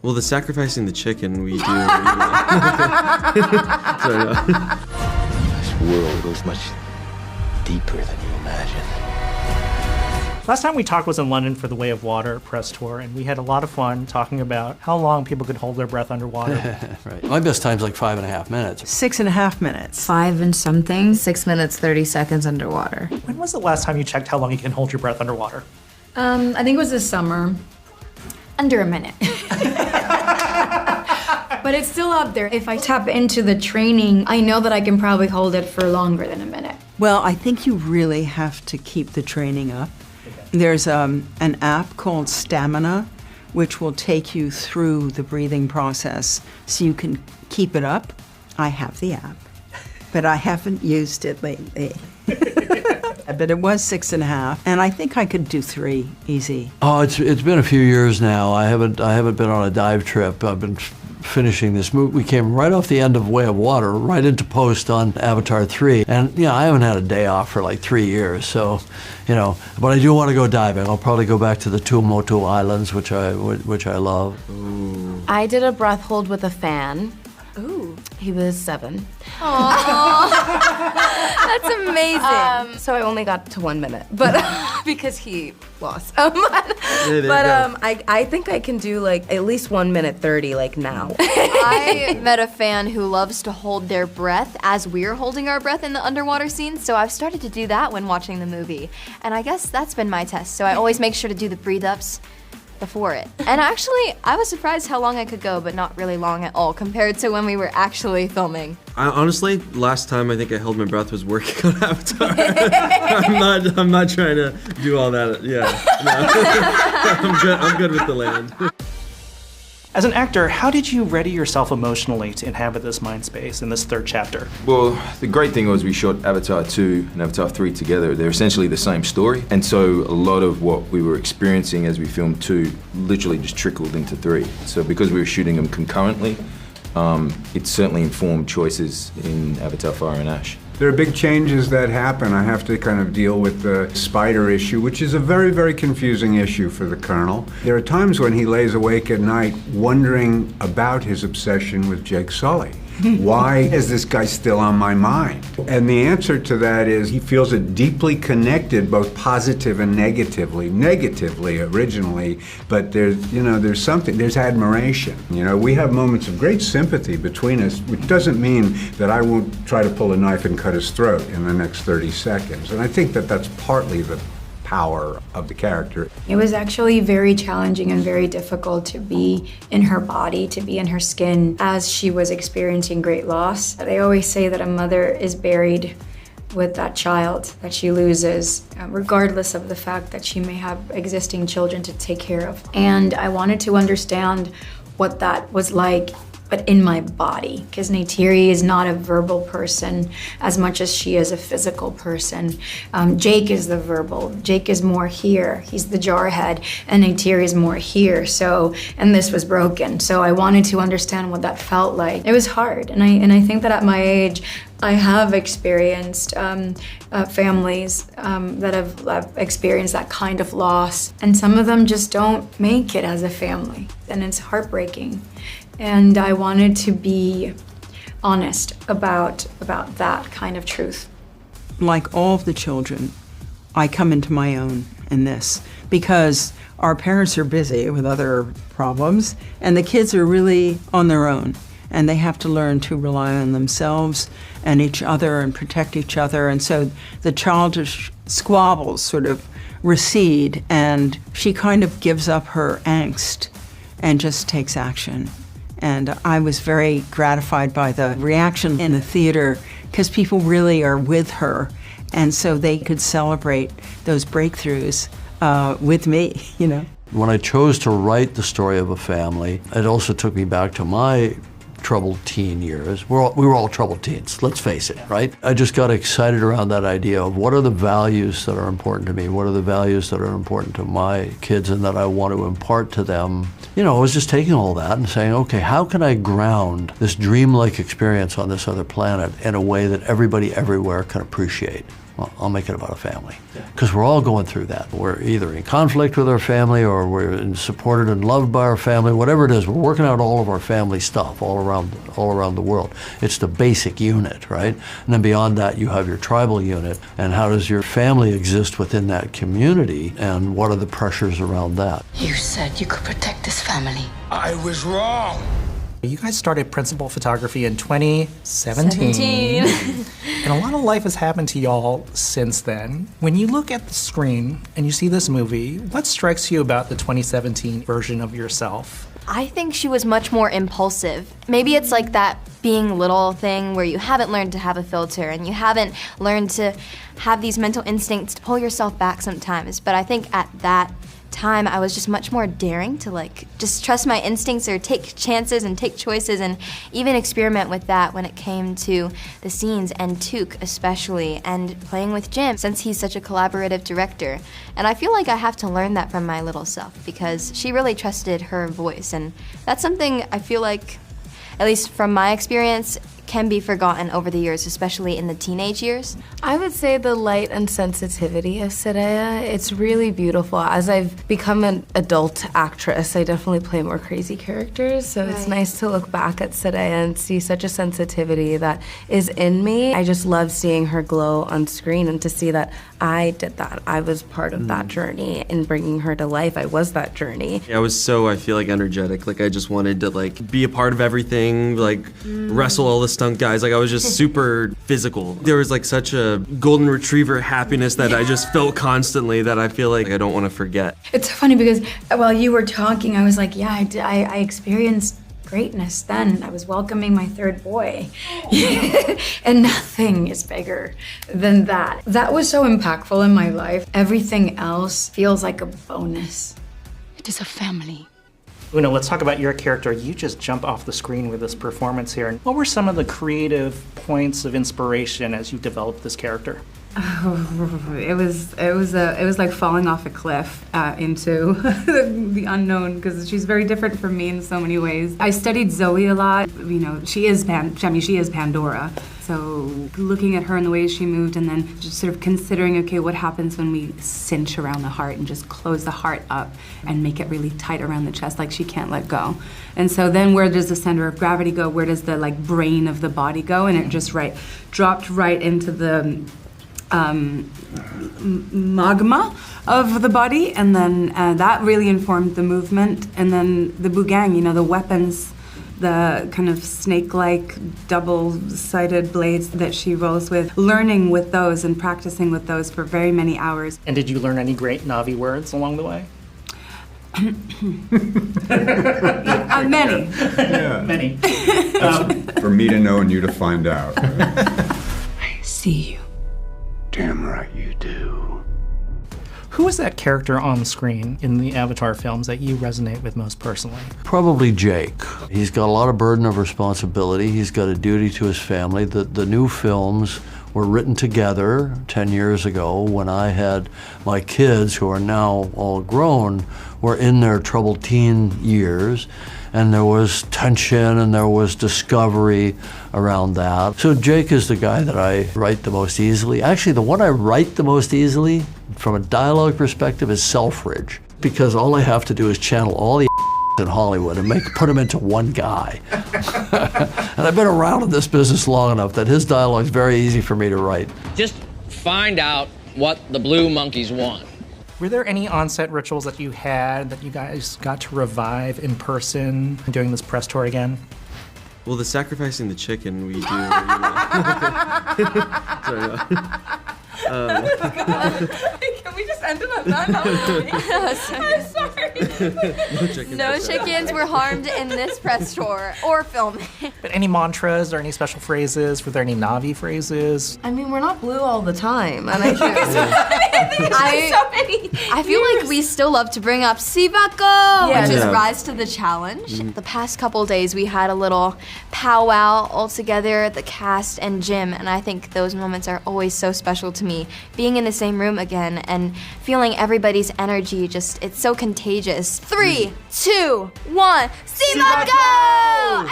Well, the sacrificing the chicken we do. Sorry, no. This world goes much deeper than you imagine. Last time we talked was in London for the Way of Water press tour, and we had a lot of fun talking about how long people could hold their breath underwater. Right. My best time's like 5.5 minutes. 6.5 minutes. 5 and something. 6 minutes, 30 seconds underwater. When was the last time you checked how long you can hold your breath underwater? I think it was this summer. Under a minute. But it's still up there. If I tap into the training, I know that I can probably hold it for longer than a minute. Well, I think you really have to keep the training up. There's an app called Stamina, which will take you through the breathing process so you can keep it up. I have the app, but I haven't used it lately. But it was 6.5, and I think I could do 3 easy. Oh, it's been a few years now. I haven't been on a dive trip. I've been finishing this movie. We came right off the end of Way of Water, right into post on Avatar 3. And, I haven't had a day off for like 3 years, so, but I do want to go diving. I'll probably go back to the Tuamotu Islands, which I love. Ooh. I did a breath hold with a fan. Ooh. He was 7. That's amazing. So I only got to 1 minute, but because he lost. I think I can do like at least 1 minute 30 like now. I met a fan who loves to hold their breath as we're holding our breath in the underwater scene, so I've started to do that when watching the movie. And I guess that's been my test, so I always make sure to do the breathe ups before it. And actually, I was surprised how long I could go, but not really long at all compared to when we were actually filming. Honestly, last time I think I held my breath was working on Avatar. I'm not trying to do all that. Yeah, no. I'm good with the land. As an actor, how did you ready yourself emotionally to inhabit this mind space in this 3rd chapter? Well, the great thing was we shot Avatar 2 and Avatar 3 together. They're essentially the same story. And so a lot of what we were experiencing as we filmed 2 literally just trickled into 3. So because we were shooting them concurrently, it certainly informed choices in Avatar Fire and Ash. There are big changes that happen. I have to kind of deal with the spider issue, which is a very, very confusing issue for the Colonel. There are times when he lays awake at night wondering about his obsession with Jake Sully. Why is this guy still on my mind? And the answer to that is he feels it deeply connected, both positive and negatively. Negatively originally, but there's something, there's admiration. We have moments of great sympathy between us, which doesn't mean that I won't try to pull a knife and cut his throat in the next 30 seconds. And I think that that's partly the power of the character. It was actually very challenging and very difficult to be in her body, to be in her skin as she was experiencing great loss. They always say that a mother is buried with that child that she loses, regardless of the fact that she may have existing children to take care of. And I wanted to understand what that was like, but in my body, because Neytiri is not a verbal person as much as she is a physical person. Jake is the verbal. Jake is more here. He's the jarhead, and Neytiri is more here. So, and this was broken. So I wanted to understand what that felt like. It was hard, and I think that at my age, I have experienced families that have experienced that kind of loss, and some of them just don't make it as a family, and it's heartbreaking. And I wanted to be honest about that kind of truth. Like all of the children, I come into my own in this because our parents are busy with other problems, and the kids are really on their own, and they have to learn to rely on themselves and each other and protect each other. And so the childish squabbles sort of recede, and she kind of gives up her angst and just takes action. And I was very gratified by the reaction in the theater because people really are with her, and so they could celebrate those breakthroughs with me, When I chose to write the story of a family, it also took me back to my troubled teen years. We were all troubled teens, let's face it, right? I just got excited around that idea of what are the values that are important to me? What are the values that are important to my kids and that I want to impart to them? I was just taking all that and saying, okay, how can I ground this dreamlike experience on this other planet in a way that everybody everywhere can appreciate? well, I'll make it about a family. Because we're all going through that. We're either in conflict with our family or we're supported and loved by our family, whatever it is. We're working out all of our family stuff all around the world. It's the basic unit, right? And then beyond that, you have your tribal unit. And how does your family exist within that community? And what are the pressures around that? You said you could protect this family. I was wrong. You guys started principal photography in 2017. And a lot of life has happened to y'all since then. When you look at the screen and you see this movie, what strikes you about the 2017 version of yourself? I think she was much more impulsive. Maybe it's like that being little thing where you haven't learned to have a filter and you haven't learned to have these mental instincts to pull yourself back sometimes. But I think at that time I was just much more daring to like just trust my instincts or take chances and take choices and even experiment with that when it came to the scenes and Took especially and playing with Jim since he's such a collaborative director. And I feel like I have to learn that from my little self because she really trusted her voice, and that's something I feel like, at least from my experience, can be forgotten over the years, especially in the teenage years. I would say the light and sensitivity of Soraya. It's really beautiful. As I've become an adult actress, I definitely play more crazy characters, so it's nice to look back at Soraya and see such a sensitivity that is in me. I just love seeing her glow on screen and to see that I did that. I was part of that journey in bringing her to life. I was that journey. I was so, I feel like, energetic. Like I just wanted to like be a part of everything, like wrestle all the stunt guys. Like I was just super physical. There was like such a golden retriever happiness that I just felt constantly that I feel like I don't want to forget. It's so funny because while you were talking, I was like, yeah, I experienced greatness then. I was welcoming my third boy. And nothing is bigger than that. That was so impactful in my life. Everything else feels like a bonus. It is a family. Una, let's talk about your character. You just jump off the screen with this performance here. What were some of the creative points of inspiration as you developed this character? Oh, it was like falling off a cliff into the unknown because she's very different from me in so many ways. I studied Zoe a lot. You know, she is Pandora. So looking at her and the way she moved and then just sort of considering, okay, what happens when we cinch around the heart and just close the heart up and make it really tight around the chest, like she can't let go. And so then where does the center of gravity go? Where does the like brain of the body go? And it just dropped right into the magma of the body, and then that really informed the movement. And then the bugang, you know, the weapons, the kind of snake-like double-sided blades that she rolls with, learning with those and practicing with those for very many hours. And did you learn any great Na'vi words along the way? Many. Yeah. Many. For me to know and you to find out. I see you. Damn right you do. Who is that character on the screen in the Avatar films that you resonate with most personally? Probably Jake. He's got a lot of burden of responsibility. He's got a duty to his family. The new films were written together 10 years ago when I had my kids, who are now all grown, were in their troubled teen years. And there was tension and there was discovery around that. So Jake is the guy that I write the most easily. Actually, the one I write the most easily from a dialogue perspective is Selfridge, because all I have to do is channel all the in Hollywood and put him into one guy. And I've been around in this business long enough that his dialogue is very easy for me to write. Just find out what the blue monkeys want. Were there any on-set rituals that you had that you guys got to revive in person doing this press tour again? Well, the sacrificing the chicken we do. Can we just end it on that? I'm sorry. No chickens were harmed in this press tour or film. But any mantras or any special phrases? Were there any Na'vi phrases? I mean, we're not blue all the time, and I think I feel like we still love to bring up Sivako, Yeah. which is Yeah. Rise to the Challenge. The past couple days, we had a little powwow all together, the cast and Jim, and I think those moments are always so special to me. Being in the same room again and feeling everybody's energy, it's so contagious. 3, 2, 1, Sivako!